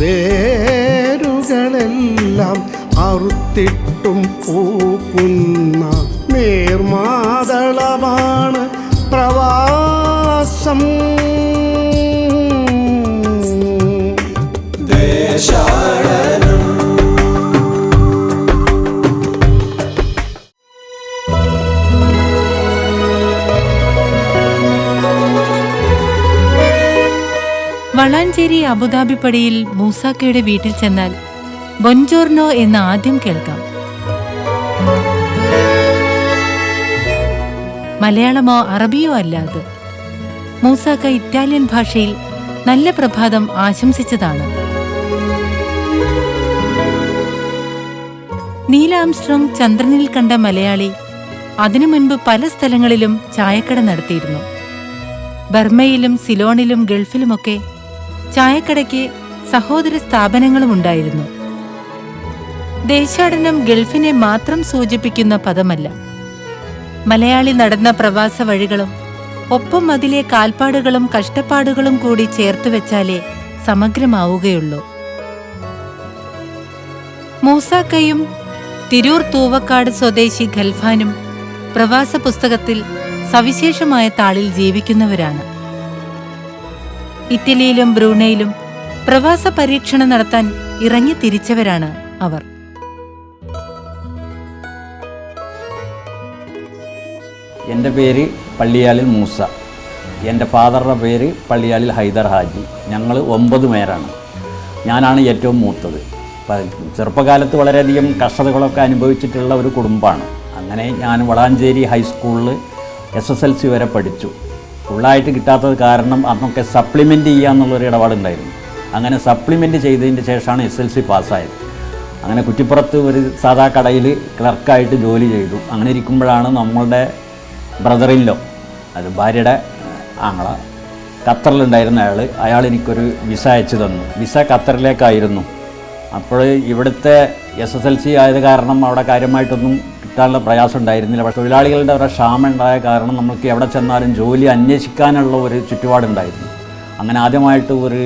വേരുകളെല്ലാം അറുത്തിട്ടും പൂക്കുന്ന നീർമാതളമാണ് പ്രവാസം. ദേശാടനം വളാഞ്ചേരി അബുദാബി പടിയിൽ മൂസാക്കയുടെ വീട്ടിൽ ചെന്നാൽ ബൊൻജോർണോ എന്ന് ആദ്യം കേൾക്കാം. മലയാളമോ അറബിയോ അല്ലാതെ മൂസാക്ക ഇറ്റാലിയൻ ഭാഷയിൽ നല്ല പ്രഭാതം ആശംസിച്ചതാണ്. നീൽ ആംസ്ട്രോങ് ചന്ദ്രനിൽ കണ്ട മലയാളി അതിനു മുൻപ് പല സ്ഥലങ്ങളിലും ചായക്കട നടത്തിയിരുന്നു. ബർമയിലും സിലോണിലും ഗൾഫിലുമൊക്കെ ചായക്കടയ്ക്ക് സഹോദര സ്ഥാപനങ്ങളും ഉണ്ടായിരുന്നു. ദേശാടനം ഗൾഫിനെ മാത്രം സൂചിപ്പിക്കുന്ന പദമല്ല. മലയാളി നടന്ന പ്രവാസ വഴികളും ഒപ്പം അതിലെ കാൽപ്പാടുകളും കഷ്ടപ്പാടുകളും കൂടി ചേർത്തുവെച്ചാലേ സമഗ്രമാവുകയുള്ളൂ. മൂസാക്കയും തിരൂർ തൂവക്കാട് സ്വദേശി ഖൽഫാനും പ്രവാസ പുസ്തകത്തിൽ സവിശേഷമായ താളിൽ ജീവിക്കുന്നവരാണ്. ഇറ്റലിയിലും ബ്രൂണയിലും പ്രവാസ പരീക്ഷണം നടത്താൻ ഇറങ്ങി തിരിച്ചവരാണ് അവർ. എൻ്റെ പേര് പള്ളിയാലിൽ മൂസ. എൻ്റെ ഫാദറുടെ പേര് പള്ളിയാലിൽ ഹൈദർ ഹാജി. ഞങ്ങൾ 9 പേരാണ്. ഞാനാണ് ഏറ്റവും മൂത്തത്. ചെറുപ്പകാലത്ത് വളരെയധികം കഷ്ടതകളൊക്കെ അനുഭവിച്ചിട്ടുള്ള ഒരു കുടുംബമാണ്. അങ്ങനെ ഞാൻ വളാഞ്ചേരി ഹൈസ്കൂളിൽ SSLC വരെ പഠിച്ചു. ഫുള്ളായിട്ട് കിട്ടാത്തത് കാരണം അന്നൊക്കെ സപ്ലിമെൻറ്റ് ചെയ്യുക എന്നുള്ളൊരു ഇടപാടുണ്ടായിരുന്നു. അങ്ങനെ സപ്ലിമെൻറ്റ് ചെയ്തതിന് ശേഷമാണ് SSLC പാസ്സായത്. അങ്ങനെ കുറ്റിപ്പുറത്ത് ഒരു സാധാ കടയിൽ ക്ലർക്കായിട്ട് ജോലി ചെയ്തു. അങ്ങനെ ഇരിക്കുമ്പോഴാണ് നമ്മളുടെ ബ്രദറിൻലോ, അത് ഭാര്യയുടെ ആങ്ങള, ഖത്തറിലുണ്ടായിരുന്ന അയാൾ എനിക്കൊരു വിസ അയച്ചു തന്നു. വിസ ഖത്തറിലേക്കായിരുന്നു. അപ്പോൾ ഇവിടുത്തെ SSLC ആയത് കാരണം അവിടെ കാര്യമായിട്ടൊന്നും കിട്ടാനുള്ള പ്രയാസം ഉണ്ടായിരുന്നില്ല. പക്ഷേ തൊഴിലാളികളുടെ ഒരു ക്ഷാമം ഉണ്ടായ കാരണം നമുക്ക് എവിടെ ചെന്നാലും ജോലി അന്വേഷിക്കാനുള്ള ഒരു ചുറ്റുപാടുണ്ടായിരുന്നു. അങ്ങനെ ആദ്യമായിട്ട് ഒരു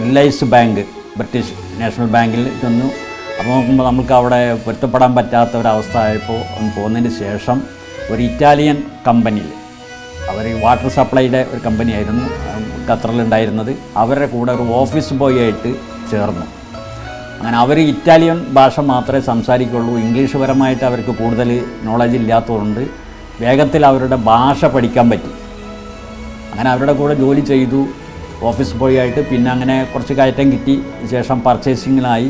റിലയൻസ് ബാങ്ക്, ബ്രിട്ടീഷ് നാഷണൽ ബാങ്കിൽ ചെന്നു. അപ്പോൾ നോക്കുമ്പോൾ നമുക്ക് അവിടെ പൊരുത്തപ്പെടാൻ പറ്റാത്ത ഒരവസ്ഥ ആയപ്പോൾ ഒന്ന് പോകുന്നതിന് ശേഷം ഒരു ഇറ്റാലിയൻ കമ്പനിയിൽ, അവർ വാട്ടർ സപ്ലൈയുടെ ഒരു കമ്പനിയായിരുന്നു ഖത്തറിലുണ്ടായിരുന്നത്, അവരുടെ കൂടെ ഒരു ഓഫീസ് ബോയ് ആയിട്ട് ചേർന്നു. അങ്ങനെ അവർ ഇറ്റാലിയൻ ഭാഷ മാത്രമേ സംസാരിക്കുള്ളൂ. ഇംഗ്ലീഷ് പരമായിട്ട് അവർക്ക് കൂടുതൽ നോളജ് ഇല്ലാത്തതുകൊണ്ട് വേഗത്തിൽ അവരുടെ ഭാഷ പഠിക്കാൻ പറ്റി. അങ്ങനെ അവരുടെ കൂടെ ജോലി ചെയ്തു ഓഫീസ് ബോയ് ആയിട്ട്. പിന്നെ അങ്ങനെ കുറച്ച് കയറ്റം കിട്ടി. ശേഷം പർച്ചേസിങ്ങിലായി.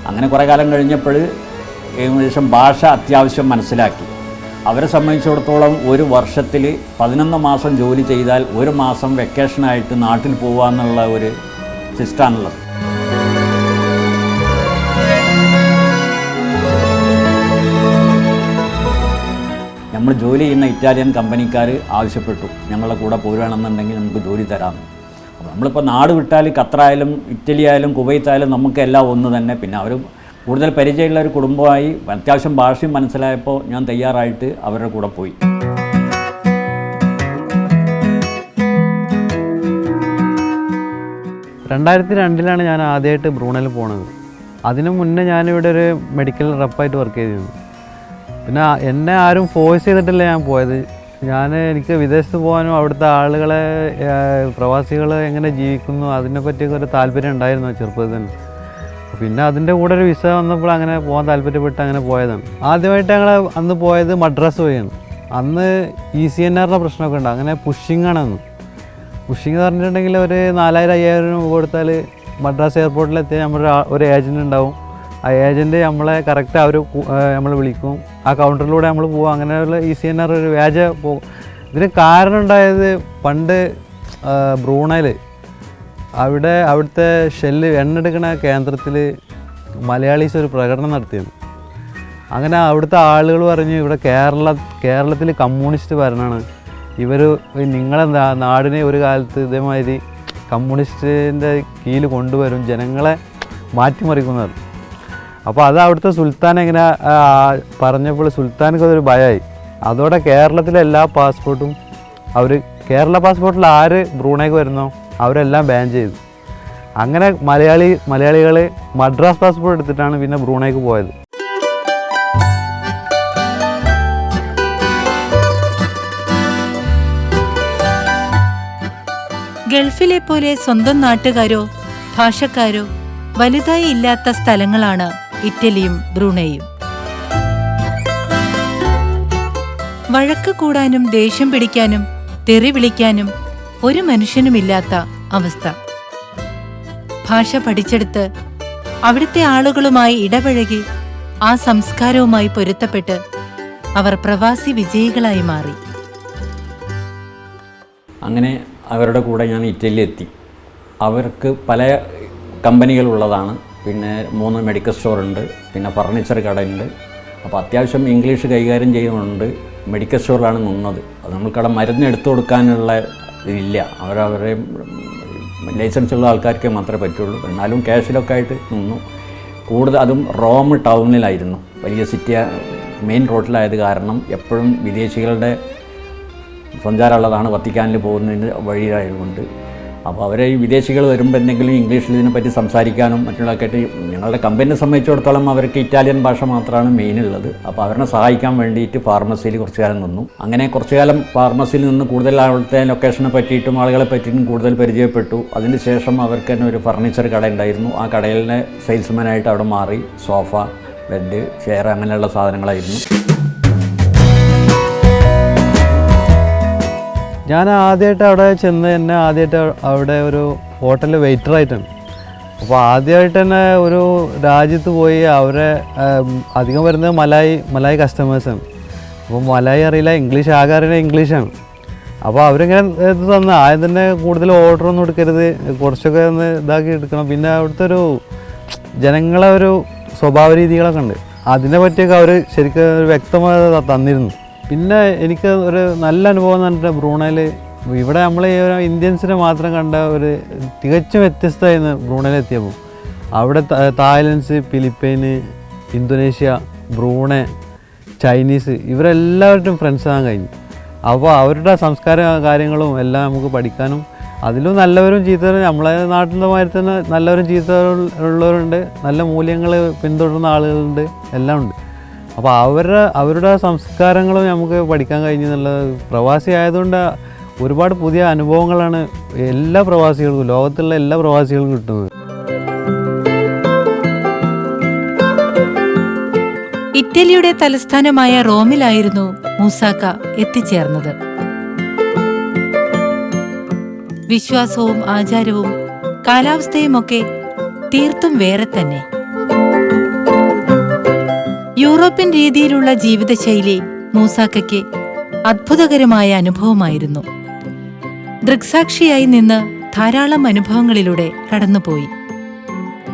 അങ്ങനെ കുറേ കാലം കഴിഞ്ഞപ്പോൾ ഏകദേശം ഭാഷ അത്യാവശ്യം മനസ്സിലാക്കി. അവരെ സംബന്ധിച്ചിടത്തോളം ഒരു വർഷത്തിൽ 11 മാസം ജോലി ചെയ്താൽ 1 മാസം വെക്കേഷനായിട്ട് നാട്ടിൽ പോകാമെന്നുള്ള ഒരു സിസ്റ്റമാണുള്ളത്. നമ്മൾ ജോലി ചെയ്യുന്ന ഇറ്റാലിയൻ കമ്പനിക്കാർ ആവശ്യപ്പെട്ടു ഞങ്ങളുടെ കൂടെ പോരുകയാണെന്നുണ്ടെങ്കിൽ നമുക്ക് ജോലി തരാം. അപ്പോൾ നമ്മളിപ്പോൾ നാട് വിട്ടാൽ ഖത്തറായാലും ഇറ്റലി ആയാലും കുവൈത്തായാലും നമുക്കെല്ലാം ഒന്ന് തന്നെ. പിന്നെ അവർ കൂടുതൽ പരിചയമുള്ള ഒരു കുടുംബമായി, അത്യാവശ്യം ഭാഷയും മനസ്സിലായപ്പോൾ ഞാൻ തയ്യാറായിട്ട് അവരുടെ കൂടെ പോയി. (2002) ഞാൻ ആദ്യമായിട്ട് ബ്രൂണയിൽ പോണത്. അതിനു മുന്നേ ഞാനിവിടെ ഒരു മെഡിക്കൽ റെപ്പായിട്ട് വർക്ക് ചെയ്തിരുന്നു. പിന്നെ എന്നെ ആരും ഫോഴ്സ് ചെയ്തിട്ടല്ല ഞാൻ പോയത്. എനിക്ക് വിദേശത്ത് പോകാനും അവിടുത്തെ ആളുകളെ, പ്രവാസികൾ എങ്ങനെ ജീവിക്കുന്നു അതിനെപ്പറ്റിയൊക്കെ ഒരു താല്പര്യം ഉണ്ടായിരുന്നു ചെറുപ്പത്തിൽ തന്നെ. പിന്നെ അതിൻ്റെ കൂടെ ഒരു വിസ വന്നപ്പോൾ അങ്ങനെ പോകാൻ താല്പര്യപ്പെട്ട് അങ്ങനെ പോയതാണ്. ആദ്യമായിട്ട് ഞങ്ങൾ അന്ന് പോയത് മദ്രാസ് വഴിയാണ്. അന്ന് ECNRൻ്റെ പ്രശ്നമൊക്കെ ഉണ്ട്. അങ്ങനെ പുഷിങ്ങാണ് അന്ന്. പുഷിങ് എന്ന് പറഞ്ഞിട്ടുണ്ടെങ്കിൽ ഒരു 4000-5000 രൂപ കൊടുത്താൽ മദ്രാസ് എയർപോർട്ടിലെത്തിയാൽ നമ്മുടെ ഒരു ഏജൻറ്റ് ഉണ്ടാവും. ആ ഏജൻറ്റ് നമ്മളെ കറക്റ്റ് അവർ നമ്മൾ വിളിക്കും. ആ കൗണ്ടറിലൂടെ നമ്മൾ പോകും. അങ്ങനെയുള്ള ECNR ഒരു വ്യാജ പോകും. ഇതിന് കാരണം ഉണ്ടായത് പണ്ട് ബ്രൂണയിൽ അവിടുത്തെ ഷെല്ല് എണ്ണെടുക്കുന്ന കേന്ദ്രത്തിൽ മലയാളീസ് ഒരു പ്രകടനം നടത്തിയിരുന്നു. അങ്ങനെ അവിടുത്തെ ആളുകൾ പറഞ്ഞു, ഇവിടെ കേരളത്തിൽ കമ്മ്യൂണിസ്റ്റ് ഭരണമാണ്, ഇവർ നിങ്ങളെ നാടിനെ ഒരു കാലത്ത് ഇതേമാതിരി കമ്മ്യൂണിസ്റ്റിൻ്റെ കീഴിൽ കൊണ്ടുവരും, ജനങ്ങളെ മാറ്റിമറിക്കുന്നത്. അപ്പോൾ അത് അവിടുത്തെ സുൽത്താൻ എങ്ങനെ പറഞ്ഞപ്പോൾ സുൽത്താനക്ക് അതൊരു ഭയമായി. അതോടെ കേരളത്തിലെ എല്ലാ പാസ്പോർട്ടും കേരള പാസ്പോർട്ടിൽ ആര് ബ്രൂണയ്ക്ക് വരുന്നോ അവരെല്ലാം ബാൻ ചെയ്തു. അങ്ങനെ മലയാളികൾ മദ്രാസ് പാസ്പോർട്ട് എടുത്തിട്ടാണ് പിന്നെ ബ്രൂണൈക്ക് പോയത്. ഗൾഫിലെ പോലെ സ്വന്തം നാട്ടുകാരോ ഭാഷക്കാരോ വലുതായി ഇല്ലാത്ത സ്ഥലങ്ങളാണ് ഇറ്റലിയും ബ്രൂണൈയും. വഴക്ക് കൂടാനും ദേഷ്യം പിടിക്കാനും തെറി വിളിക്കാനും ഒരു മനുഷ്യനുമില്ലാത്ത അവസ്ഥ. ഭാഷ പഠിച്ചെടുത്ത് അവിടുത്തെ ആളുകളുമായി ഇടപഴകി ആ സംസ്കാരവുമായി പൊരുത്തപ്പെട്ട് അവർ പ്രവാസി വിജയികളായി മാറി. അങ്ങനെ അവരുടെ കൂടെ ഞാൻ ഇറ്റലിയിലെത്തി. അവർക്ക് പല കമ്പനികളുള്ളതാണ്. പിന്നെ 3 മെഡിക്കൽ സ്റ്റോറുണ്ട്, പിന്നെ ഫർണിച്ചർ കടയുണ്ട്. അപ്പോൾ അത്യാവശ്യം ഇംഗ്ലീഷ് കൈകാര്യം ചെയ്യുന്നുണ്ട്. മെഡിക്കൽ സ്റ്റോറിലാണ് നിന്നത്. അത് നമ്മൾക്കവിടെ മരുന്ന് എടുത്തു കൊടുക്കാനുള്ള ഇതില്ല. അവരവരെ ലൈസൻസുള്ള ആൾക്കാർക്ക് മാത്രമേ പറ്റുള്ളൂ. എന്നാലും ക്യാഷിലൊക്കെ ആയിട്ട് നിന്നു. കൂടുതൽ അതും റോം ടൗണിലായിരുന്നു. വലിയ സിറ്റി മെയിൻ റോഡിലായത് കാരണം എപ്പോഴും വിദേശികളുടെ സഞ്ചാരമുള്ളതാണ്. വത്തിക്കാനിൽ പോകുന്നതിന് വഴിയായതുകൊണ്ട് അപ്പോൾ അവരെ ഈ വിദേശികൾ വരുമ്പോൾ എന്തെങ്കിലും ഇംഗ്ലീഷിൽ ഇതിനെപ്പറ്റി സംസാരിക്കാനും മറ്റുള്ളതൊക്കെ ആയിട്ട് ഞങ്ങളുടെ കമ്പനിയെ സംബന്ധിച്ചിടത്തോളം അവർക്ക് ഇറ്റാലിയൻ ഭാഷ മാത്രമാണ് മെയിൻ ഉള്ളത്. അപ്പോൾ അവരെ സഹായിക്കാൻ വേണ്ടിയിട്ട് ഫാർമസിയിൽ കുറച്ചു കാലം നിന്നു. അങ്ങനെ കുറച്ചു കാലം ഫാർമസിയിൽ നിന്ന് കൂടുതൽ അവിടുത്തെ ലൊക്കേഷനെ പറ്റിയിട്ടും ആളുകളെ പറ്റിയിട്ടും കൂടുതൽ പരിചയപ്പെട്ടു. അതിനുശേഷം അവർക്ക് തന്നെ ഒരു ഫർണിച്ചർ കട ഉണ്ടായിരുന്നു. ആ കടയിലെ സെയിൽസ്മാനായിട്ട് അവിടെ മാറി. സോഫ, ബെഡ്, ചെയർ അങ്ങനെയുള്ള സാധനങ്ങളായിരുന്നു. ഞാൻ ആദ്യമായിട്ട് അവിടെ ചെന്ന് തന്നെ അവിടെ ഒരു ഹോട്ടലിൽ വെയിറ്ററായിട്ടാണ്. അപ്പോൾ ആദ്യമായിട്ട് തന്നെ ഒരു രാജ്യത്ത് പോയി അവരെ അധികം വരുന്നത് മലായി കസ്റ്റമേഴ്സാണ്. അപ്പോൾ മലായി അറിയില്ല, ഇംഗ്ലീഷ് ആകെ അറിയുന്ന ഇംഗ്ലീഷാണ്. അപ്പോൾ അവരിങ്ങനെ ഇത് തന്ന ആദ്യം തന്നെ കൂടുതൽ ഓർഡറൊന്നും എടുക്കരുത്, കുറച്ചൊക്കെ ഒന്ന് ഇതാക്കി എടുക്കണം. പിന്നെ അവിടുത്തെ ഒരു ജനങ്ങളെ ഒരു സ്വഭാവ രീതികളൊക്കെ ഉണ്ട്, അതിനെ പറ്റിയൊക്കെ അവർ ശരിക്കും ഒരു വ്യക്തമായ തന്നിരുന്നു. പിന്നെ എനിക്ക് ഒരു നല്ല അനുഭവം എന്ന് പറഞ്ഞിട്ട് ബ്രൂണൈയിൽ ഇവിടെ നമ്മൾ ഈ ഇന്ത്യൻസിനെ മാത്രം കണ്ട ഒരു തികച്ചും വ്യത്യസ്തമായിരുന്നു ബ്രൂണൈയിൽ എത്തിയപ്പോൾ. അവിടെ തായ്ലൻഡ്സ്, ഫിലിപ്പൈന്, ഇന്തോനേഷ്യ, ബ്രൂണൈ, ചൈനീസ് ഇവരെല്ലാവരും ഫ്രണ്ട്സ് ആകാൻ കഴിഞ്ഞു. അപ്പോൾ അവരുടെ സംസ്കാര കാര്യങ്ങളും എല്ലാം നമുക്ക് പഠിക്കാനും, അതിലും നല്ലവരും ചീത്തവരും നമ്മളെ നാട്ടിൻ്റെ മാതിരി തന്നെ നല്ലവരും ചീത്തവരുള്ളവരുണ്ട്, നല്ല മൂല്യങ്ങൾ പിന്തുടരുന്ന ആളുകളുണ്ട്, എല്ലാം ഉണ്ട്. അപ്പോൾ അവരുടെ സംസ്കാരങ്ങളും നമുക്ക് പഠിക്കാൻ കഴിഞ്ഞു എന്നുള്ളത് പ്രവാസി ആയതുകൊണ്ട് ഒരുപാട് പുതിയ അനുഭവങ്ങളാണ് എല്ലാ പ്രവാസികൾക്കും, ലോകത്തുള്ള എല്ലാ പ്രവാസികൾക്കും കിട്ടുന്നത്. ഇറ്റലിയുടെ തലസ്ഥാനമായ റോമിലായിരുന്നു മൂസാക്ക എത്തിച്ചേർന്നത്. വിശ്വാസവും ആചാരവും കാലാവസ്ഥയുമൊക്കെ തീർത്തും വേറെ തന്നെ. യൂറോപ്യൻ രീതിയിലുള്ള ജീവിതശൈലി മൂസാക്കയ്ക്ക് അത്ഭുതകരമായ അനുഭവമായിരുന്നു. ദൃക്സാക്ഷിയായി നിന്ന് ധാരാളം അനുഭവങ്ങളിലൂടെ കടന്നുപോയി.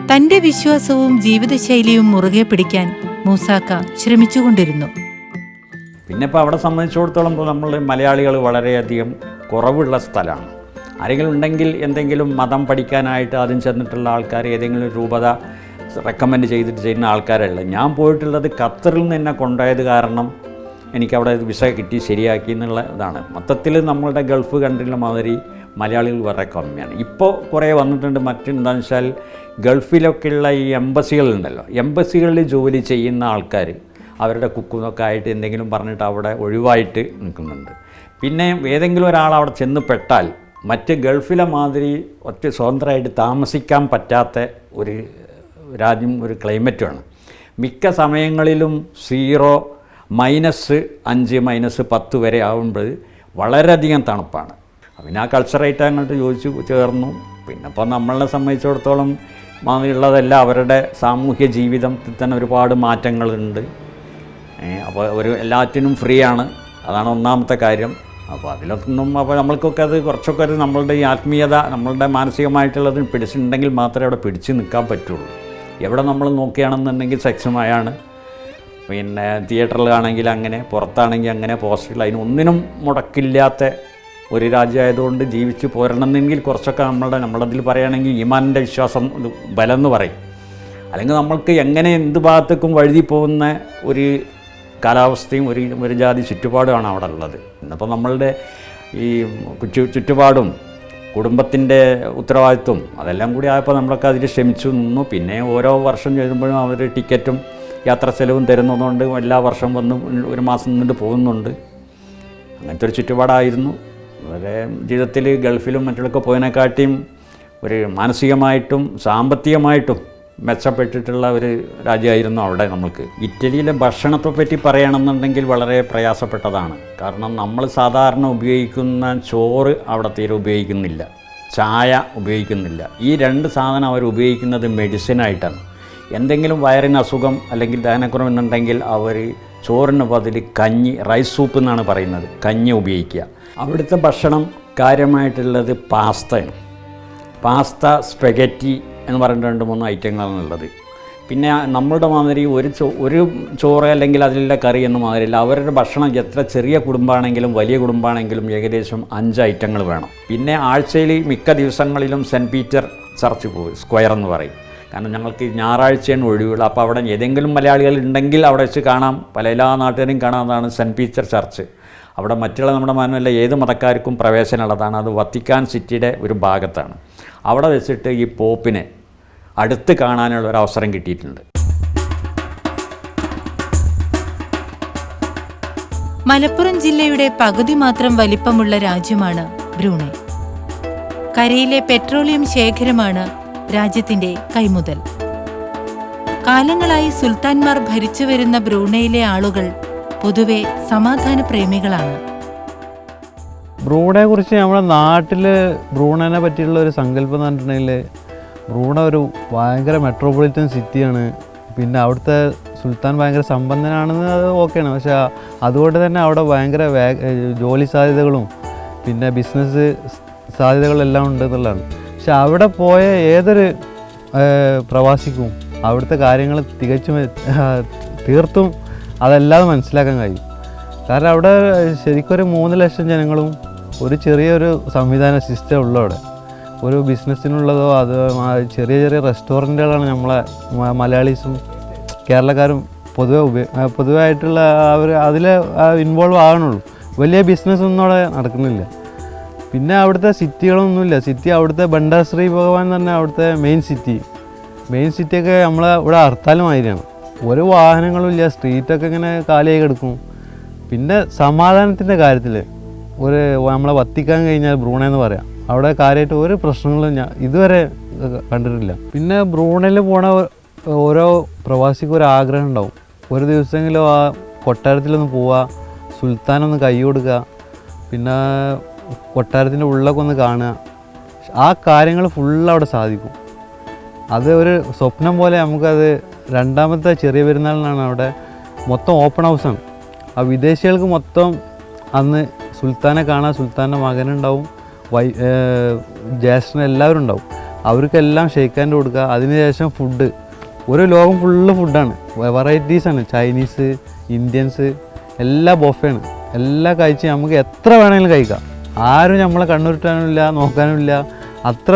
തന്റെ വിശ്വാസവും ജീവിതശൈലിയും മുറുകെ പിടിക്കാൻ മൂസാക്ക ശ്രമിച്ചുകൊണ്ടിരുന്നു. പിന്നെ ഇപ്പോൾ അവിടെ സംബന്ധിച്ചിടത്തോളം നമ്മൾ മലയാളികൾ വളരെയധികം കുറവുള്ള സ്ഥലമാണ്. ആരെങ്കിലും ഉണ്ടെങ്കിൽ എന്തെങ്കിലും മതം പഠിക്കാനായിട്ട് ആദ്യം ചെന്നിട്ടുള്ള ആൾക്കാർ ഏതെങ്കിലും രൂപത റെക്കമെൻഡ് ചെയ്തിട്ട് ചെയ്യുന്ന ആൾക്കാരല്ല. ഞാൻ പോയിട്ടുള്ളത് ഖത്തറിൽ നിന്ന് എന്നെ കൊണ്ടുപോയത് കാരണം എനിക്കവിടെ വിസ കിട്ടി ശരിയാക്കി എന്നുള്ള ഇതാണ്. മൊത്തത്തിൽ നമ്മളുടെ ഗൾഫ് കൺട്രിയിലെ മാതിരി മലയാളികൾ വളരെ കമ്മിയാണ്. ഇപ്പോൾ കുറേ വന്നിട്ടുണ്ട്. മറ്റെന്താണെന്ന് വെച്ചാൽ ഗൾഫിലൊക്കെയുള്ള ഈ എംബസികളുണ്ടല്ലോ, എംബസികളിൽ ജോലി ചെയ്യുന്ന ആൾക്കാർ അവരുടെ കുക്കുന്നൊക്കെ ആയിട്ട് എന്തെങ്കിലും പറഞ്ഞിട്ട് അവിടെ ഒഴിവായിട്ട് നിൽക്കുന്നുണ്ട്. പിന്നെ ഏതെങ്കിലും ഒരാൾ അവിടെ ചെന്ന് പെട്ടാൽ മറ്റ് ഗൾഫിലെ മാതിരി ഒറ്റ സ്വതന്ത്രമായിട്ട് താമസിക്കാൻ പറ്റാത്ത ഒരു രാജ്യം, ഒരു ക്ലൈമറ്റുമാണ്. മിക്ക സമയങ്ങളിലും 0, -5, -10 വരെ ആകുമ്പോൾ വളരെയധികം തണുപ്പാണ്. പിന്നെ ആ കൾച്ചറായിട്ട് അങ്ങോട്ട് യോജിച്ച് ചേർന്നു. പിന്നെ ഇപ്പോൾ നമ്മളെ സംബന്ധിച്ചിടത്തോളം മാതിരിയുള്ളതെല്ലാം അവരുടെ സാമൂഹ്യ ജീവിതത്തിൽ തന്നെ ഒരുപാട് മാറ്റങ്ങളുണ്ട്. അപ്പോൾ എല്ലാറ്റിനും ഫ്രീ ആണ്, അതാണ് ഒന്നാമത്തെ കാര്യം. അപ്പോൾ അതിലൊന്നും അപ്പോൾ നമ്മൾക്കൊക്കെ അത് കുറച്ചൊക്കെ അത് നമ്മളുടെ ഈ ആത്മീയത, നമ്മളുടെ മാനസികമായിട്ടുള്ളത് പിടിച്ചിട്ടുണ്ടെങ്കിൽ മാത്രമേ അവിടെ പിടിച്ച് നിൽക്കാൻ പറ്റുള്ളൂ. എവിടെ നമ്മൾ നോക്കുകയാണെന്നുണ്ടെങ്കിൽ സെക്സുമായാണ്, പിന്നെ തിയേറ്ററിലാണെങ്കിൽ അങ്ങനെ, പുറത്താണെങ്കിൽ അങ്ങനെ, പോസ്റ്ററിൽ അതിനൊന്നിനും മുടക്കില്ലാത്ത ഒരു രാജ്യമായതുകൊണ്ട് ജീവിച്ച് പോരണമെന്നെങ്കിൽ കുറച്ചൊക്കെ നമ്മളതിൽ പറയുകയാണെങ്കിൽ ഈമാനിൻ്റെ വിശ്വാസം ബലം എന്ന് പറയും. അല്ലെങ്കിൽ നമ്മൾക്ക് എങ്ങനെ എന്ത് ഭാഗത്തേക്കും വഴുതി പോകുന്ന ഒരു കാലാവസ്ഥയും ഒരു ജാതി ചുറ്റുപാടുമാണ് അവിടെ ഉള്ളത്. ഇന്നിപ്പോൾ നമ്മളുടെ ഈ ചുറ്റുപാടും കുടുംബത്തിൻ്റെ ഉത്തരവാദിത്വം അതെല്ലാം കൂടി ആയപ്പോൾ നമ്മളൊക്കെ അതിൽ ക്ഷമിച്ചു നിന്നു. പിന്നെ ഓരോ വർഷം ചെയ്യുമ്പോഴും അവർ ടിക്കറ്റും യാത്രാ ചെലവും തരുന്നതുകൊണ്ട് എല്ലാ വർഷം വന്ന് ഒരു മാസം നിന്നിട്ട് പോകുന്നുണ്ട്. അങ്ങനത്തെ ഒരു ചുറ്റുപാടായിരുന്നു. വളരെ ജീവിതത്തിൽ ഗൾഫിലും മറ്റുള്ളൊക്കെ പോയതിനെക്കാട്ടിയും ഒരു മാനസികമായിട്ടും സാമ്പത്തികമായിട്ടും മെച്ചപ്പെട്ടിട്ടുള്ള ഒരു രാജ്യമായിരുന്നു അവിടെ നമുക്ക്. ഇറ്റലിയിലെ ഭക്ഷണത്തെ പറ്റി പറയുകയാണെന്നുണ്ടെങ്കിൽ വളരെ പ്രയാസപ്പെട്ടതാണ്. കാരണം നമ്മൾ സാധാരണ ഉപയോഗിക്കുന്ന ചോറ് അവിടെ തീരെ ഉപയോഗിക്കുന്നില്ല, ചായ ഉപയോഗിക്കുന്നില്ല. ഈ 2 സാധനം അവർ ഉപയോഗിക്കുന്നത് മെഡിസിനായിട്ടാണ്. എന്തെങ്കിലും വയറിന് അസുഖം അല്ലെങ്കിൽ ദഹനക്കുറവെന്നുണ്ടെങ്കിൽ അവർ ചോറിന് പതിൽ കഞ്ഞി, റൈസ് സൂപ്പ് എന്നാണ് പറയുന്നത്, കഞ്ഞി ഉപയോഗിക്കുക. അവിടുത്തെ ഭക്ഷണം കാര്യമായിട്ടുള്ളത് പാസ്തയാണ്. പാസ്ത, സ്പെഗറ്റി എന്ന് പറഞ്ഞിട്ട് 2-3 ഐറ്റങ്ങളാണുള്ളത്. പിന്നെ നമ്മളുടെ മാതിരി ഒരു ചോറ് അല്ലെങ്കിൽ അതിലുള്ള കറി എന്ന മാതിരിയില്ല. അവരുടെ ഭക്ഷണം എത്ര ചെറിയ കുടുംബമാണെങ്കിലും വലിയ കുടുംബമാണെങ്കിലും ഏകദേശം 5 ഐറ്റങ്ങൾ വേണം. പിന്നെ ആഴ്ചയിൽ മിക്ക ദിവസങ്ങളിലും സെൻറ്റ് പീറ്റർ ചർച്ച് പോയി, സ്ക്വയർ എന്ന് പറയും. കാരണം ഞങ്ങൾക്ക് ഞായറാഴ്ചയാണ് ഒഴിവുകൾ. അപ്പോൾ അവിടെ ഏതെങ്കിലും മലയാളികൾ ഉണ്ടെങ്കിൽ അവിടെ വെച്ച് കാണാം, എല്ലാ നാട്ടുകാരും കാണാവുന്നതാണ് സെൻറ്റ് പീറ്റർ ചർച്ച്. അവിടെ മറ്റുള്ള നമ്മുടെ മാനമല്ല ഏത് മതക്കാർക്കും പ്രവേശനമുള്ളതാണ്. അത് വത്തിക്കാൻ സിറ്റിയുടെ ഒരു ഭാഗത്താണ്. അവിടെ വെച്ചിട്ട് ഈ പോപ്പിനെ അടുത്ത് കാണാനുള്ള ഒരു അവസരം കിട്ടിയിട്ടുണ്ട്. മലപ്പുറം ജില്ലയുടെ പകുതി മാത്രം വലിപ്പമുള്ള രാജ്യമാണ് ബ്രൂണൈ. കരയിലെ പെട്രോളിയം ശേഖരമാണ് രാജ്യത്തിന്റെ കൈമുതൽ. കാലങ്ങളായി സുൽത്താൻമാർ ഭരിച്ചുവരുന്ന ബ്രൂണൈയിലെ ആളുകൾ പൊതുവെ സമാധാന പ്രേമികളാണ്. ബ്രൂണയെ കുറിച്ച് നമ്മുടെ നാട്ടിൽ ബ്രൂണനെ പറ്റിയുള്ള ഒരു സങ്കല്പം എന്ന് പറഞ്ഞിട്ടുണ്ടെങ്കിൽ ബ്രൂണ ഒരു ഭയങ്കര മെട്രോപൊളിറ്റൻ സിറ്റിയാണ്. പിന്നെ അവിടുത്തെ സുൽത്താൻ ഭയങ്കര സമ്പന്നനാണെന്ന് അത് ഓക്കെയാണ്. പക്ഷേ അതുകൊണ്ട് തന്നെ അവിടെ ഭയങ്കര ജോലി സാധ്യതകളും പിന്നെ ബിസിനസ് സാധ്യതകളെല്ലാം ഉണ്ട് എന്നുള്ളതാണ്. പക്ഷെ അവിടെ പോയ ഏതൊരു പ്രവാസിക്കും അവിടുത്തെ കാര്യങ്ങൾ തീർത്തും അതല്ലാതെ മനസ്സിലാക്കാൻ കഴിയും. കാരണം അവിടെ ശരിക്കും ഒരു 3 ലക്ഷം ജനങ്ങളും ഒരു ചെറിയൊരു സംവിധാന സിസ്റ്റം ഉള്ളു. അവിടെ ഒരു ബിസിനസ്സിനുള്ളതോ അത് ചെറിയ ചെറിയ റെസ്റ്റോറൻറ്റുകളാണ് നമ്മളെ മലയാളീസും കേരളക്കാരും പൊതുവായിട്ടുള്ള അവർ അതിൽ ഇൻവോൾവ് ആകണുള്ളൂ. വലിയ ബിസിനസ്സൊന്നും അവിടെ നടക്കുന്നില്ല. പിന്നെ അവിടുത്തെ സിറ്റികളൊന്നുമില്ല. സിറ്റി അവിടുത്തെ ബണ്ടാശ്രീ ഭഗവാൻ എന്ന് പറഞ്ഞാൽ അവിടുത്തെ മെയിൻ സിറ്റിയൊക്കെ നമ്മളെ ഇവിടെ ഹർത്താലുമാതിരിയാണ്. ഒരു വാഹനങ്ങളും ഇല്ല, സ്ട്രീറ്റൊക്കെ ഇങ്ങനെ കാലിയായി കിടക്കും. പിന്നെ സമാധാനത്തിൻ്റെ കാര്യത്തിൽ നമ്മളെ വത്തിക്കാൻ കഴിഞ്ഞാൽ ബ്രൂണൈ എന്ന് പറയാം. അവിടെ കാര്യമായിട്ട് ഒരു പ്രശ്നങ്ങളും ഞാൻ ഇതുവരെ കണ്ടിട്ടില്ല. പിന്നെ ബ്രൂണൈയിൽ പോണ ഓരോ പ്രവാസിക്കും ഒരു ആഗ്രഹം ഉണ്ടാവും, ഒരു ദിവസമെങ്കിലും ആ കൊട്ടാരത്തിലൊന്ന് പോവുക, സുൽത്താനൊന്ന് കൈ കൊടുക്കുക, പിന്നെ കൊട്ടാരത്തിൻ്റെ ഉള്ളൊക്കെ ഒന്ന് കാണുക. ആ കാര്യങ്ങൾ ഫുള്ള് അവിടെ സാധിക്കും. അത് ഒരു സ്വപ്നം പോലെ നമുക്കത്. രണ്ടാമത്തെ ചെറിയ പെരുന്നാളിനാണ് അവിടെ മൊത്തം ഓപ്പൺ ഹൗസാണ്. ആ വിദേശികൾക്ക് മൊത്തം അന്ന് സുൽത്താനെ കാണാൻ സുൽത്താൻ്റെ മകനുണ്ടാവും, ജ്യേഷ്ഠൻ എല്ലാവരും ഉണ്ടാവും. അവർക്കെല്ലാം ഷെയ്ക്കാൻ്റെ കൊടുക്കുക. അതിനുശേഷം ഫുഡ്, ഒരു ലോകം ഫുള്ള് ഫുഡാണ്, വെറൈറ്റീസാണ്. ചൈനീസ്, ഇന്ത്യൻസ്, എല്ലാ ബൊഫയാണ്. എല്ലാം കഴിച്ച് നമുക്ക് എത്ര വേണമെങ്കിലും കഴിക്കാം. ആരും നമ്മളെ കണ്ണുരുട്ടാനുമില്ല, നോക്കാനുമില്ല. അത്ര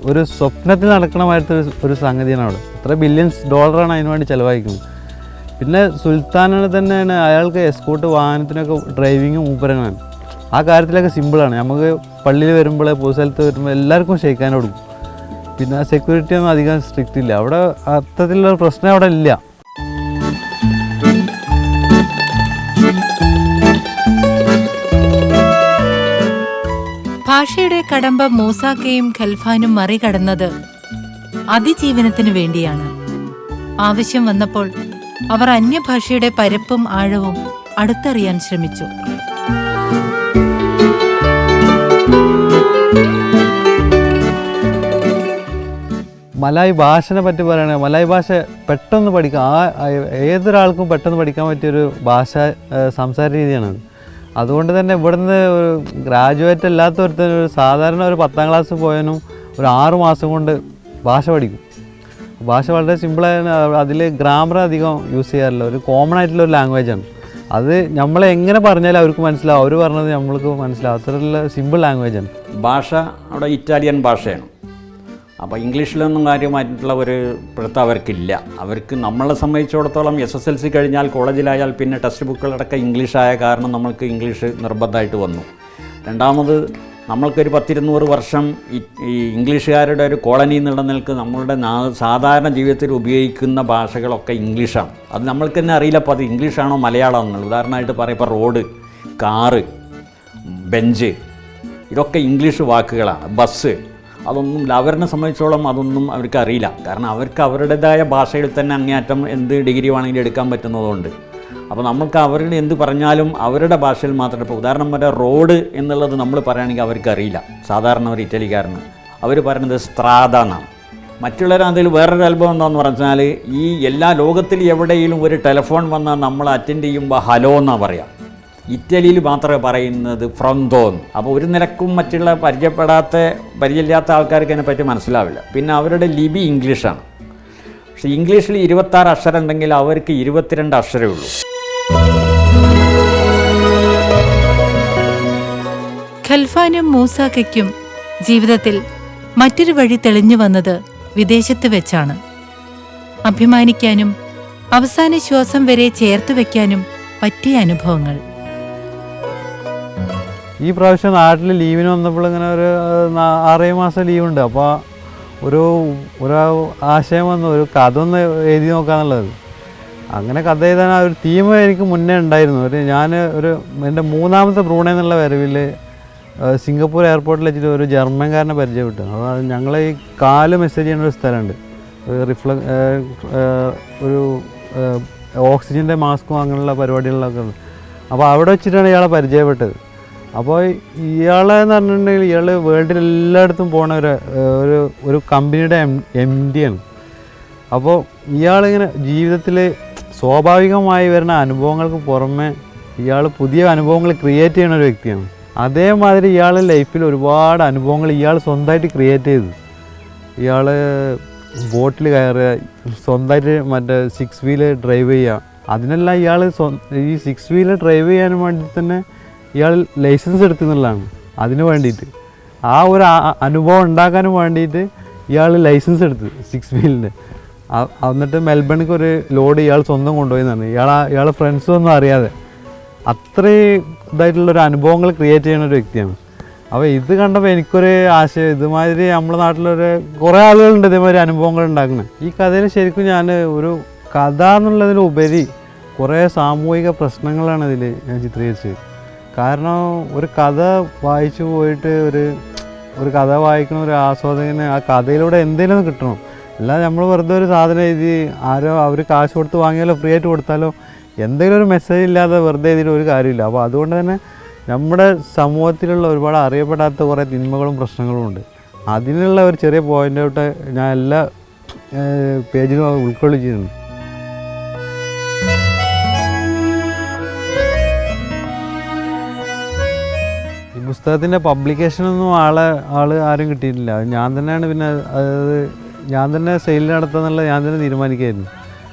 ഒരു സ്വപ്നത്തിൽ നടക്കണമായിട്ട് ഒരു സംഗതിയാണ് അവിടെ. എത്ര ബില്യൺസ് ഡോളറാണ് അതിന് വേണ്ടി ചിലവഴിക്കുന്നത്. പിന്നെ സുൽത്താനാണ് തന്നെയാണ് അയാൾക്ക് എസ്കോട്ട് വാഹനത്തിനൊക്കെ ഡ്രൈവിങ്ങും മൂപ്പരനാണ്. ആ കാര്യത്തിലൊക്കെ സിമ്പിളാണ്. നമുക്ക് പള്ളിയിൽ വരുമ്പോൾ പൊതുസ്ഥലത്ത് വരുമ്പോൾ എല്ലാവർക്കും ഷെയ്ക്കാൻ കൊടുക്കും. പിന്നെ സെക്യൂരിറ്റി ഒന്നും അധികം സ്ട്രിക്റ്റ് ഇല്ല അവിടെ. അത്തരത്തിലുള്ള പ്രശ്നം അവിടെ ഇല്ല. ഭാഷയുടെ കടമ്പ മൂസാക്കയും ഖൽഫാനും മറികടന്നത് അതിജീവനത്തിനു വേണ്ടിയാണ്. ആവശ്യം വന്നപ്പോൾ അവർ അന്യഭാഷയുടെ പരപ്പും ആഴവും അടുത്തറിയാൻ ശ്രമിച്ചു. മലായ് ഭാഷനെ പറ്റി പറയുകയാണെങ്കിൽ മലായ് ഭാഷ പെട്ടെന്ന് പഠിക്കാം. ഏതൊരാൾക്കും പെട്ടെന്ന് പഠിക്കാൻ പറ്റിയൊരു ഭാഷ സംസാര രീതിയാണത്. അതുകൊണ്ട് തന്നെ ഇവിടുന്ന് ഒരു ഗ്രാജുവേറ്റ് അല്ലാത്തവർക്ക് സാധാരണ ഒരു 10ാം ക്ലാസ് പോയതിനും ഒരു 6 മാസം കൊണ്ട് ഭാഷ പഠിക്കും. ഭാഷ വളരെ സിമ്പിളാണ്. അതിൽ ഗ്രാമർ അധികം യൂസ് ചെയ്യാറില്ല. ഒരു കോമൺ ആയിട്ടുള്ള ഒരു ലാംഗ്വേജാണ് അത്. നമ്മൾ എങ്ങനെ പറഞ്ഞാലും അവർക്ക് മനസ്സിലാവും, അവർ പറഞ്ഞത് നമ്മൾക്ക് മനസ്സിലാവും. അത്രയുള്ള സിമ്പിൾ ലാംഗ്വേജാണ്. ഭാഷ അവിടെ ഇറ്റാലിയൻ ഭാഷയാണ്. അപ്പോൾ ഇംഗ്ലീഷിലൊന്നും കാര്യമായിട്ടുള്ള ഒരു പിടുത്തം അവർക്കില്ല. അവർക്ക് നമ്മളെ സംബന്ധിച്ചിടത്തോളം SSLC കഴിഞ്ഞാൽ കോളേജിലായാൽ പിന്നെ ടെക്സ്റ്റ് ബുക്കുകളടക്കം ഇംഗ്ലീഷായ കാരണം നമ്മൾക്ക് ഇംഗ്ലീഷ് നിർബന്ധമായിട്ട് വന്നു. രണ്ടാമത് നമ്മൾക്കൊരു 100-200 വർഷം ഈ ഇംഗ്ലീഷുകാരുടെ ഒരു കോളനി എന്നുള്ള നിലക്ക് നമ്മളുടെ സാധാരണ ജീവിതത്തിൽ ഉപയോഗിക്കുന്ന ഭാഷകളൊക്കെ ഇംഗ്ലീഷാണ്. അത് നമ്മൾക്ക് തന്നെ അറിയില്ല അപ്പോൾ അത് ഇംഗ്ലീഷാണോ മലയാളം എന്നുള്ളത്. ഉദാഹരണമായിട്ട് പറയാം, ഇപ്പോൾ റോഡ്, കാറ്, ബെഞ്ച്, ഇതൊക്കെ ഇംഗ്ലീഷ് വാക്കുകളാണ്. ബസ്, അതൊന്നും അവരെ സംബന്ധിച്ചോളം അതൊന്നും അവർക്ക് അറിയില്ല. കാരണം അവർക്ക് അവരുടേതായ ഭാഷയിൽ തന്നെ അങ്ങേയറ്റം എന്ത് ഡിഗ്രി വേണമെങ്കിലും എടുക്കാൻ പറ്റുന്നതുകൊണ്ട്. അപ്പോൾ നമുക്ക് അവരുടെ എന്ത് പറഞ്ഞാലും അവരുടെ ഭാഷയിൽ മാത്രമേ. ഇപ്പോൾ ഉദാഹരണം പറയാം, റോഡ് എന്നുള്ളത് നമ്മൾ പറയുകയാണെങ്കിൽ അവർക്ക് അറിയില്ല. സാധാരണ ഒരു ഇറ്റലിക്കാരന് അവർ പറയുന്നത് സ്ത്രാദ എന്നാണ്. മറ്റുള്ളവരതിൽ വേറൊരു അനുഭവം എന്താണെന്ന് പറഞ്ഞാൽ, ഈ എല്ലാ ലോകത്തിൽ എവിടെയെങ്കിലും ഒരു ടെലിഫോൺ വന്നാൽ നമ്മൾ അറ്റൻഡ് ചെയ്യുമ്പോൾ ഹലോ എന്നാണ് പറയാം. ഇറ്റലിയിൽ മാത്രമേ പറയുന്നത് ഫ്രന്തോന്ന്. അപ്പോൾ ഒരു നിലക്കും മറ്റുള്ള പരിചയമില്ലാത്ത ആൾക്കാർക്ക് അതിനെപ്പറ്റി മനസ്സിലാവില്ല. പിന്നെ അവരുടെ ലിപി ഇംഗ്ലീഷാണ്. പക്ഷേ ഇംഗ്ലീഷിൽ 26 അക്ഷരം ഉണ്ടെങ്കിൽ അവർക്ക് 22 അക്ഷരമേ ഉള്ളൂ. ഖൽഫാനും മൂസാക്കയ്ക്കും ജീവിതത്തിൽ മറ്റൊരു വഴി തെളിഞ്ഞു വന്നത് വിദേശത്ത് വെച്ചാണ്. അഭിമാനിക്കാനും അവസാന ശ്വാസം വരെ ചേർത്ത് വയ്ക്കാനും പറ്റിയ അനുഭവങ്ങൾ. ഈ പ്രാവശ്യം നാട്ടിൽ ലീവിന് വന്നപ്പോൾ ഇങ്ങനെ ഒരു 6-7 മാസം ലീവുണ്ട്. അപ്പോൾ ഒരു ആശയം വന്നു, ഒരു കഥ ഒന്ന് എഴുതി നോക്കാന്നുള്ളത്. അങ്ങനെ കഥ എഴുതാൻ ഒരു തീം എനിക്ക് മുന്നേ ഉണ്ടായിരുന്നു. എൻ്റെ 3ാമത്തെ ബ്രൂണൈ എന്നുള്ള വരവിൽ സിംഗപ്പൂർ എയർപോർട്ടിൽ വെച്ചിട്ട് ഒരു ജർമ്മൻകാരനെ പരിചയപ്പെട്ടു. അപ്പോൾ ഞങ്ങൾ ഈ കാല് മെസ്സേജ് ചെയ്യുന്ന ഒരു സ്ഥലമുണ്ട്, ഒരു ഓക്സിജൻ്റെ മാസ്കും അങ്ങനെയുള്ള പരിപാടികളിലൊക്കെ ഉണ്ട്. അപ്പോൾ അവിടെ വെച്ചിട്ടാണ് ഇയാളെ പരിചയപ്പെട്ടത്. അപ്പോൾ ഇയാളെന്ന് പറഞ്ഞിട്ടുണ്ടെങ്കിൽ ഇയാൾ വേൾഡിൽ എല്ലായിടത്തും പോണ ഒരു കമ്പനിയുടെ MD ആണ്. അപ്പോൾ ഇയാളിങ്ങനെ ജീവിതത്തിൽ സ്വാഭാവികമായി വരുന്ന അനുഭവങ്ങൾക്ക് പുറമെ ഇയാൾ പുതിയ അനുഭവങ്ങൾ ക്രിയേറ്റ് ചെയ്യുന്ന ഒരു വ്യക്തിയാണ്. അതേമാതിരി ഇയാൾ ലൈഫിൽ ഒരുപാട് അനുഭവങ്ങൾ ഇയാൾ സ്വന്തമായിട്ട് ക്രിയേറ്റ് ചെയ്തു. ഇയാൾ ബോട്ടിൽ കയറുക, സ്വന്തമായിട്ട് മറ്റേ 6 വീല് ഡ്രൈവ് ചെയ്യുക. അതിനെല്ലാം ഇയാൾ ഈ 6 വീല് ഡ്രൈവ് ചെയ്യാൻ വേണ്ടി തന്നെ ഇയാൾ ലൈസൻസ് എടുത്തുന്നുള്ളതാണ്. അതിന് വേണ്ടിയിട്ട് ആ ഒരു അനുഭവം ഉണ്ടാക്കാനും വേണ്ടിയിട്ട് ഇയാൾ ലൈസൻസ് എടുത്ത് 6 വീലിൻ്റെ. എന്നിട്ട് മെൽബണിക്ക് ഒരു ലോഡ് ഇയാൾ സ്വന്തം കൊണ്ടുപോയെന്നാണ്. ഇയാളെ ഫ്രണ്ട്സൊന്നും അറിയാതെ അത്രയും ഇതായിട്ടുള്ളൊരു അനുഭവങ്ങൾ ക്രിയേറ്റ് ചെയ്യുന്ന ഒരു വ്യക്തിയാണ്. അപ്പോൾ ഇത് കണ്ടപ്പോൾ എനിക്കൊരു ആശയം, ഇതുമാതിരി നമ്മുടെ നാട്ടിലൊരു കുറേ ആളുകളുണ്ട് ഇതേമാതിരി അനുഭവങ്ങൾ ഉണ്ടാക്കുന്നത്. ഈ കഥയിൽ ശരിക്കും ഞാൻ ഒരു കഥ എന്നുള്ളതിലുപരി കുറേ സാമൂഹിക പ്രശ്നങ്ങളാണ് ഇതിൽ ഞാൻ ചിത്രീകരിച്ചത്. കാരണം ഒരു കഥ വായിച്ചു പോയിട്ട് ഒരു കഥ വായിക്കുന്ന ഒരു ആസ്വാദകന് ആ കഥയിലൂടെ എന്തെങ്കിലും കിട്ടണം. അല്ലാതെ നമ്മൾ വെറുതെ ഒരു സാധനം എഴുതി അവർ കാശ് കൊടുത്ത് വാങ്ങിയാലോ ഫ്രീ ആയിട്ട് കൊടുത്താലോ എന്തെങ്കിലും ഒരു മെസ്സേജ് ഇല്ലാതെ വെറുതെ എഴുതിയിട്ട് ഒരു കാര്യമില്ല. അപ്പോൾ അതുകൊണ്ട് തന്നെ നമ്മുടെ സമൂഹത്തിലുള്ള ഒരുപാട് അറിയപ്പെടാത്ത കുറേ തിന്മകളും പ്രശ്നങ്ങളും ഉണ്ട്. അതിനുള്ള ഒരു ചെറിയ പോയിൻ്റ് ഔട്ട് ഞാൻ എല്ലാ പേജിലും ഉൾക്കൊള്ളിച്ചിട്ടുണ്ട്. ഈ പുസ്തകത്തിൻ്റെ പബ്ലിക്കേഷനൊന്നും ആരും കിട്ടിയിട്ടില്ല. ഞാൻ തന്നെയാണ് പിന്നെ ഞാൻ തന്നെ സെയിൽ നടത്തുക ഞാൻ തന്നെ തീരുമാനിക്കുകയായിരുന്നു.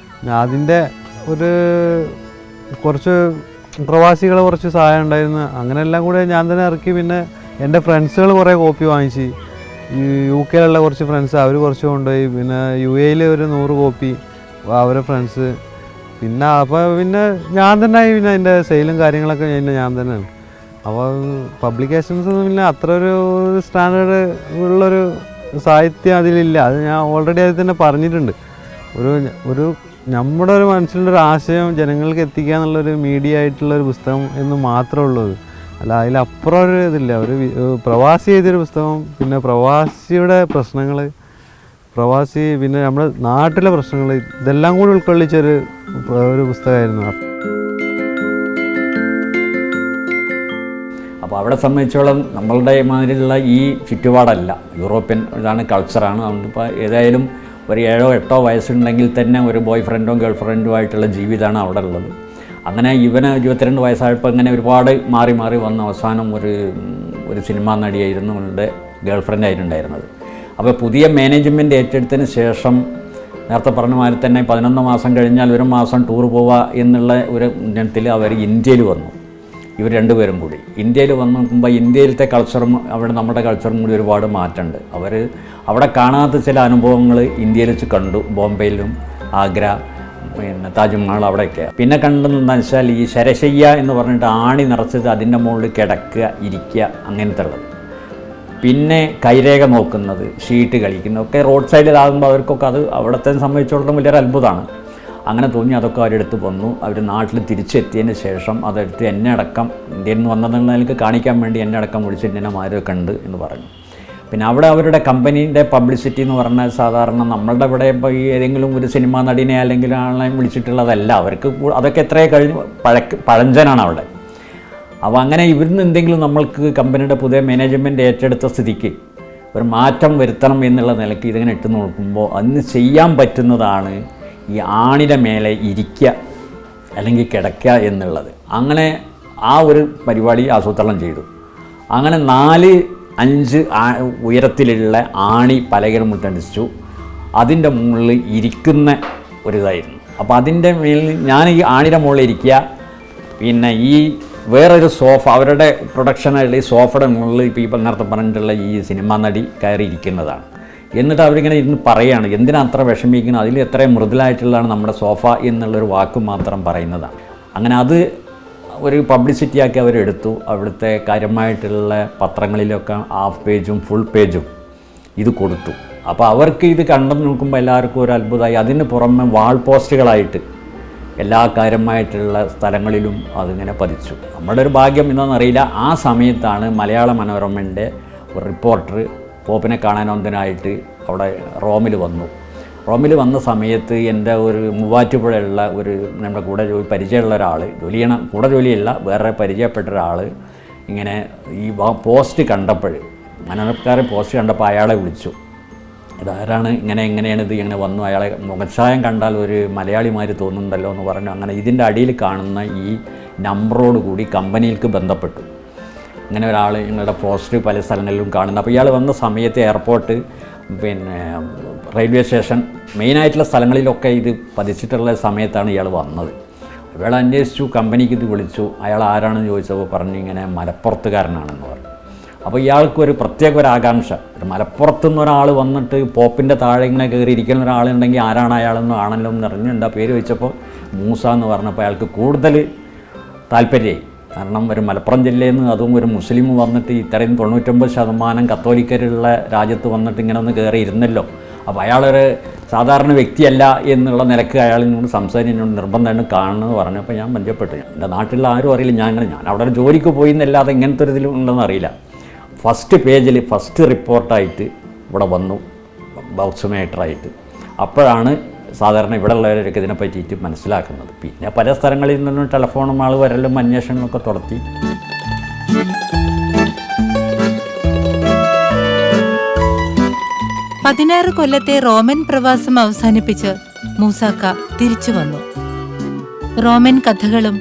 അതിൻ്റെ കുറച്ച് പ്രവാസികളെ കുറച്ച് സഹായം ഉണ്ടായിരുന്നു. അങ്ങനെയെല്ലാം കൂടെ ഞാൻ തന്നെ ഇറക്കി. പിന്നെ എൻ്റെ ഫ്രണ്ട്സുകൾ കുറേ കോപ്പി വാങ്ങിച്ച്, UK കുറച്ച് ഫ്രണ്ട്സ് അവർ കുറച്ച് കൊണ്ടുപോയി. പിന്നെ UAE ഒരു 100 കോപ്പി അവരെ ഫ്രണ്ട്സ്. പിന്നെ ഞാൻ തന്നെ പിന്നെ അതിൻ്റെ സെയിലും കാര്യങ്ങളൊക്കെ ഞാൻ തന്നെയാണ്. അപ്പോൾ പബ്ലിക്കേഷൻസ് ഒന്നും പിന്നെ അത്ര ഒരു സ്റ്റാൻഡേർഡ് ഉള്ളൊരു സാഹിത്യം അതിലില്ല. അത് ഞാൻ ഓൾറെഡി അതിൽ തന്നെ പറഞ്ഞിട്ടുണ്ട്. നമ്മുടെ ഒരു മനസ്സിലുള്ളൊരു ആശയം ജനങ്ങൾക്ക് എത്തിക്കുക എന്നുള്ളൊരു മീഡിയ ആയിട്ടുള്ളൊരു പുസ്തകം എന്ന് മാത്രമേ ഉള്ളത്. അല്ല, അതിലപ്പുറം ഒരു ഇതില്ല. ഒരു പ്രവാസി എഴുതിയൊരു പുസ്തകം, പിന്നെ പ്രവാസിയുടെ പ്രശ്നങ്ങൾ, പിന്നെ നമ്മുടെ നാട്ടിലെ പ്രശ്നങ്ങൾ, ഇതെല്ലാം കൂടി ഉൾക്കൊള്ളിച്ചൊരു പുസ്തകമായിരുന്നു. അപ്പോൾ അവിടെ സംബന്ധിച്ചോളം നമ്മളുടെ മാതിരിയുള്ള ഈ ചുറ്റുപാടല്ല, യൂറോപ്യൻ ഇതാണ്, കൾച്ചറാണ്. അതുകൊണ്ട് ഇപ്പോൾ ഏതായാലും ഒരു 7-8 വയസ്സുണ്ടെങ്കിൽ തന്നെ ഒരു ബോയ് ഫ്രണ്ടും ഗേൾ ഫ്രണ്ടുമായിട്ടുള്ള ജീവിതമാണ് അവിടെ ഉള്ളത്. അങ്ങനെ ഇവന് 22 വയസ്സായപ്പോൾ ഇങ്ങനെ ഒരുപാട് മാറി വന്ന അവസാനം ഒരു സിനിമാ നടിയായിരുന്നു അവളുടെ ഗേൾ ഫ്രണ്ടായിട്ടുണ്ടായിരുന്നത്. അപ്പോൾ പുതിയ മാനേജ്മെൻറ്റ് ഏറ്റെടുത്തതിന് ശേഷം നേരത്തെ പറഞ്ഞ മാതിരി തന്നെ 11 മാസം കഴിഞ്ഞാൽ 1 മാസം ടൂർ പോവുക എന്നുള്ള ഒരു ഇനത്തിൽ അവർ ഇന്ത്യയിൽ വന്നു. ഇവർ രണ്ടുപേരും കൂടി ഇന്ത്യയിൽ വന്ന് നോക്കുമ്പോൾ ഇന്ത്യയിലത്തെ കൾച്ചറും അവിടെ നമ്മുടെ കൾച്ചറും കൂടി ഒരുപാട് മാറ്റമുണ്ട്. അവർ അവിടെ കാണാത്ത ചില അനുഭവങ്ങൾ ഇന്ത്യയിൽ വെച്ച് കണ്ടു. ബോംബെയിലും ആഗ്ര, പിന്നെ താജ്മഹൽ അവിടെയൊക്കെ. പിന്നെ കണ്ടെന്ന് വെച്ചാൽ ഈ ശരശയ്യ എന്ന് പറഞ്ഞിട്ട് ആണി നിറച്ചത് അതിൻ്റെ മുകളിൽ കിടക്കുക, ഇരിക്കുക, അങ്ങനത്തെ ഉള്ളത്. പിന്നെ കൈരേഖ നോക്കുന്നത്, ഷീറ്റ് കളിക്കുന്നത് ഒക്കെ റോഡ് സൈഡിലാകുമ്പോൾ അവർക്കൊക്കെ അത് അവിടുത്തെ സംബന്ധിച്ചിടത്തോളം വലിയൊരു അത്ഭുതമാണ്. അങ്ങനെ തോന്നി അതൊക്കെ അവരെടുത്ത് വന്നു. അവർ നാട്ടിൽ തിരിച്ചെത്തിയതിന് ശേഷം അതെടുത്ത് എന്നെ അടക്കം ഇന്ത്യയിൽ നിന്ന് വന്നതെന്ന് എനിക്ക് കാണിക്കാൻ വേണ്ടി എന്നെ അടക്കം വിളിച്ചിട്ട് എന്നെ മാരൊക്കെ ഉണ്ട് എന്ന് പറഞ്ഞു. പിന്നെ അവിടെ അവരുടെ കമ്പനീൻ്റെ പബ്ലിസിറ്റി എന്ന് പറഞ്ഞാൽ സാധാരണ നമ്മളുടെ ഇവിടെ ഇപ്പോൾ ഈ ഏതെങ്കിലും ഒരു സിനിമാ നടിനെ അല്ലെങ്കിൽ ആളെ വിളിച്ചിട്ടുള്ളതല്ല. അവർക്ക് അതൊക്കെ എത്രയോ കഴിഞ്ഞ് പഴഞ്ചനാണ് അവിടെ. അപ്പോൾ അങ്ങനെ ഇവിടുന്ന് എന്തെങ്കിലും നമ്മൾക്ക് കമ്പനിയുടെ പുതിയ മാനേജ്മെൻറ്റ് ഏറ്റെടുത്ത സ്ഥിതിക്ക് ഒരു മാറ്റം വരുത്തണം എന്നുള്ള നിലയ്ക്ക് ഇതിങ്ങനെ ഇട്ട് നോക്കുമ്പോൾ അതിന് ചെയ്യാൻ പറ്റുന്നതാണ് ഈ ആണിൻ്റെ മേലെ ഇരിക്കുക അല്ലെങ്കിൽ കിടക്കുക എന്നുള്ളത്. അങ്ങനെ ആ ഒരു പരിപാടി ആസൂത്രണം ചെയ്തു. അങ്ങനെ 4-5 ഉയരത്തിലുള്ള ആണി പലകയുടെ മുട്ടടിച്ചു. അതിൻ്റെ മുകളിൽ ഇരിക്കുന്ന ഒരിതായിരുന്നു. അപ്പോൾ അതിൻ്റെ മേലിൽ ഞാൻ ഈ ആണിയുടെ മുകളിൽ ഇരിക്കുക, പിന്നെ ഈ വേറൊരു സോഫ അവരുടെ പ്രൊഡക്ഷനായിട്ടുള്ള ഈ സോഫയുടെ മുകളിൽ ഇപ്പോൾ നേരത്തെ പറഞ്ഞിട്ടുള്ള ഈ സിനിമാ നടി കയറി ഇരിക്കുന്നതാണ്. എന്നിട്ട് അവരിങ്ങനെ ഇരുന്ന് പറയുകയാണ്, എന്തിനാ അത്ര വിഷമിക്കുന്നത്, അതിൽ എത്രയും മൃദുലായിട്ടുള്ളതാണ് നമ്മുടെ സോഫ എന്നുള്ളൊരു വാക്ക് മാത്രം പറയുന്നതാണ്. അങ്ങനെ അത് ഒരു പബ്ലിസിറ്റിയാക്കി അവരെടുത്തു. അവിടുത്തെ കാര്യമായിട്ടുള്ള പത്രങ്ങളിലൊക്കെ ഹാഫ് പേജും ഫുൾ പേജും ഇത് കൊടുത്തു. അപ്പോൾ അവർക്ക് ഇത് കണ്ടു നോക്കുമ്പോൾ എല്ലാവർക്കും ഒരു അത്ഭുതമായി. അതിന് പുറമെ വാൾ പോസ്റ്റുകളായിട്ട് എല്ലാ കാര്യമായിട്ടുള്ള സ്ഥലങ്ങളിലും അതിങ്ങനെ പതിച്ചു. നമ്മുടെ ഒരു ഭാഗ്യം എന്താണെന്നറിയില്ല, ആ സമയത്താണ് മലയാള മനോരമയുടെ ഒരു റിപ്പോർട്ടർ പോപ്പിനെ കാണാനൊന്നിനായിട്ട് അവിടെ റോമിൽ വന്നു. റോമിൽ വന്ന സമയത്ത് എൻ്റെ ഒരു മൂവാറ്റുപുഴയുള്ള ഒരു നമ്മുടെ കൂടെ പരിചയമുള്ള ഒരാൾ, കൂടെ ജോലിയല്ല വേറെ പരിചയപ്പെട്ട ഒരാൾ ഇങ്ങനെ ഈ പോസ്റ്റ് കണ്ടപ്പോൾ, മനോരമക്കാരൻ പോസ്റ്റ് കണ്ടപ്പോൾ അയാളെ വിളിച്ചു. ഇതാരാണ്, എങ്ങനെയാണ് ഇത് ഇങ്ങനെ വന്നു, അയാളെ മുഖച്ഛായം കണ്ടാൽ ഒരു മലയാളിമാർ തോന്നുന്നുണ്ടല്ലോ എന്ന് പറഞ്ഞു. അങ്ങനെ ഇതിൻ്റെ അടിയിൽ കാണുന്ന ഈ നമ്പറോട് കൂടി കമ്പനിയിലേക്ക് ബന്ധപ്പെട്ടു. ഇങ്ങനെ ഒരാൾ നിങ്ങളുടെ പോസ്റ്റ് പല സ്ഥലങ്ങളിലും കാണുന്നത്. അപ്പോൾ ഇയാൾ വന്ന സമയത്ത് എയർപോർട്ട്, പിന്നെ റെയിൽവേ സ്റ്റേഷൻ, മെയിനായിട്ടുള്ള സ്ഥലങ്ങളിലൊക്കെ ഇത് പതിച്ചിട്ടുള്ള സമയത്താണ് ഇയാൾ വന്നത്. അയാൾ അന്വേഷിച്ചു, കമ്പനിക്ക് ഇത് വിളിച്ചു. അയാൾ ആരാണെന്ന് ചോദിച്ചപ്പോൾ പറഞ്ഞു ഇങ്ങനെ മലപ്പുറത്തുകാരനാണെന്ന് പറഞ്ഞു. അപ്പോൾ ഇയാൾക്കൊരു പ്രത്യേക ഒരു ആകാംക്ഷ, ഒരു മലപ്പുറത്തു നിന്ന് ഒരാൾ വന്നിട്ട് പോപ്പിൻ്റെ താഴെ ഇങ്ങനെ കയറി ഇരിക്കുന്ന ഒരാളുണ്ടെങ്കിൽ ആരാണ് അയാളെന്നും ആണല്ലോ എന്ന് അറിഞ്ഞു. എന്താ പേര് ചോദിച്ചപ്പോൾ മൂസ എന്ന് പറഞ്ഞപ്പോൾ അയാൾക്ക് കൂടുതൽ താല്പര്യമായി. കാരണം ഒരു മലപ്പുറം ജില്ലയിൽ നിന്ന് അതും ഒരു മുസ്ലിം വന്നിട്ട് ഇത്രയും 99% കത്തോലിക്കരുള്ള രാജ്യത്ത് വന്നിട്ട് ഇങ്ങനെ ഒന്ന് കയറി ഇരുന്നല്ലോ. അപ്പോൾ അയാളൊരു സാധാരണ വ്യക്തിയല്ല എന്നുള്ള നിലക്ക് അയാളിനോട് സംസാരിക്കുന്നതിനോട് നിർബന്ധമായിട്ട് കാണുമെന്ന് പറഞ്ഞപ്പോൾ ഞാൻ ബന്ധപ്പെട്ടു. എൻ്റെ നാട്ടിലുള്ള ആരും അറിയില്ല, ഞാൻ അവിടെ ഒരു ജോലിക്ക് പോയി എന്നല്ലാതെ ഇങ്ങനത്തെ ഒരു ഇതിലുണ്ടെന്ന് അറിയില്ല. ഫസ്റ്റ് പേജിൽ ഫസ്റ്റ് റിപ്പോർട്ടായിട്ട് ഇവിടെ വന്നു, ബോക്സ് മേറ്ററായിട്ട്. അപ്പോഴാണ് സാധാരണ ഇവിടെ ഉള്ളവരൊക്കെ ഇതിനെ പറ്റിയിട്ട് മനസ്സിലാക്കുന്നത്. പിന്നെ പല സ്ഥലങ്ങളിൽ നിന്നും ടെലിഫോണും ആൾ വരലും അന്വേഷണങ്ങളൊക്കെ തുടർത്തി. പതിനാറ് കൊല്ലത്തെ റോമൻ പ്രവാസം അവസാനിപ്പിച്ച് മൂസാക്ക തിരിച്ചു വന്നു. റോമൻ കഥകളും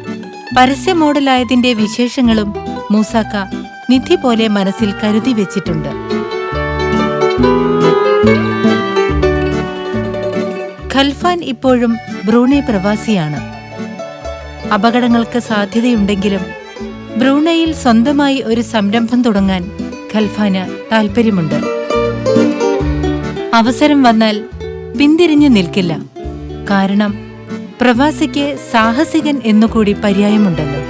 പരസ്യ മോഡലായതിന്റെ വിശേഷങ്ങളും മൂസാക്ക നിധി പോലെ മനസ്സിൽ കരുതി വെച്ചിട്ടുണ്ട്. ഖൽഫാൻ ഇപ്പോഴും ബ്രൂണൈ പ്രവാസിയാണ്. അപകടങ്ങൾക്ക് സാധ്യതയുണ്ടെങ്കിലും ബ്രൂണൈയിൽ സ്വന്തമായി ഒരു സംരംഭം തുടങ്ങാൻ ഖൽഫാന് താൽപ്പര്യമുണ്ട്. അവസരം വന്നാൽ പിന്തിരിഞ്ഞു നിൽക്കില്ല. കാരണം പ്രവാസിക്ക് സാഹസികൻ എന്നുകൂടി പര്യായമുണ്ടല്ലോ.